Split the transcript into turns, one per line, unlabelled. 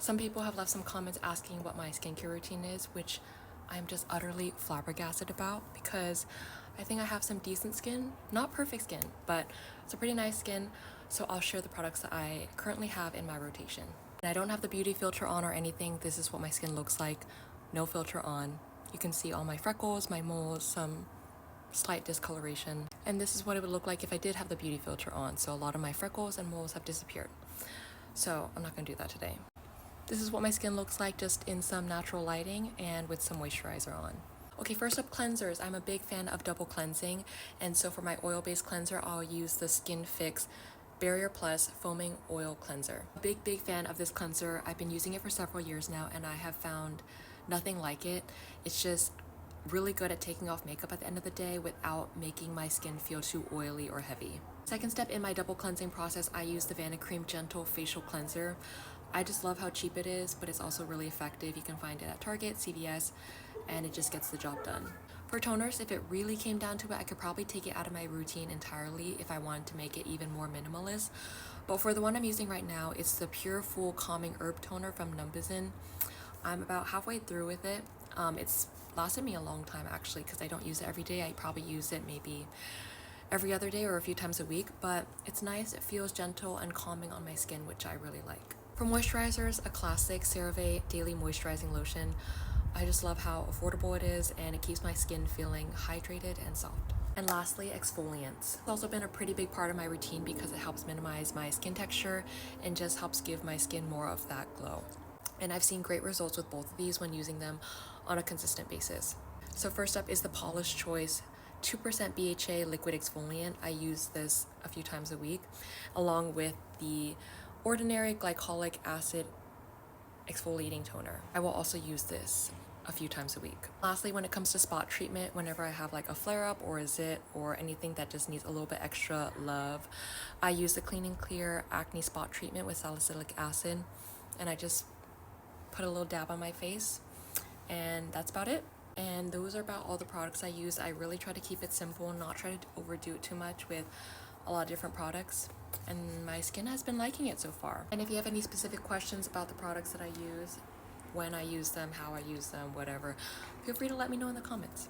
Some people have left some comments asking what my skincare routine is, which I'm just utterly flabbergasted about because I think I have some decent skin. Not perfect skin, but it's a pretty nice skin. So I'll share the products that I currently have in my rotation. And I don't have the beauty filter on or anything. This is what my skin looks like. No filter on. You can see all my freckles, my moles, some slight discoloration. And this is what it would look like if I did have the beauty filter on. So a lot of my freckles and moles have disappeared. So I'm not gonna do that today. This is what my skin looks like just in some natural lighting and with some moisturizer on. Okay, first up, cleansers. I'm a big fan of double cleansing, and so for my oil-based cleanser, I'll use the Skin Fix Barrier Plus Foaming Oil Cleanser. Big fan of this cleanser. I've been using it for several years now, and I have found nothing like it. It's just really good at taking off makeup at the end of the day without making my skin feel too oily or heavy. Second step in my double cleansing process, I use the Vanicream Gentle Facial Cleanser. I just love how cheap it is, but it's also really effective. You can find it at Target, CVS, and it just gets the job done. For toners, if it really came down to it, I could probably take it out of my routine entirely if I wanted to make it even more minimalist. But for the one I'm using right now, it's the Pure Full Calming Herb Toner from Numbizin. I'm about halfway through with it. It's lasted me a long time actually because I don't use it every day. I probably use it maybe every other day or a few times a week, but it's nice. It feels gentle and calming on my skin, which I really like. For moisturizers, a classic CeraVe Daily Moisturizing Lotion. I just love how affordable it is and it keeps my skin feeling hydrated and soft. And lastly, exfoliants. It's also been a pretty big part of my routine because it helps minimize my skin texture and just helps give my skin more of that glow. And I've seen great results with both of these when using them on a consistent basis. So first up is the Paula's Choice 2% BHA liquid exfoliant. I use this a few times a week along with the Ordinary Glycolic Acid Exfoliating Toner. I will also use this a few times a week. Lastly, when it comes to spot treatment, whenever I have like a flare-up or a zit or anything that just needs a little bit extra love, I use the Clean and Clear Acne Spot Treatment with salicylic acid, and I just put a little dab on my face, and that's about it. And those are about all the products I use. I really try to keep it simple and not try to overdo it too much with a lot of different products, and my skin has been liking it so far. And if you have any specific questions about the products that I use, when I use them, how I use them, whatever, feel free to let me know in the comments.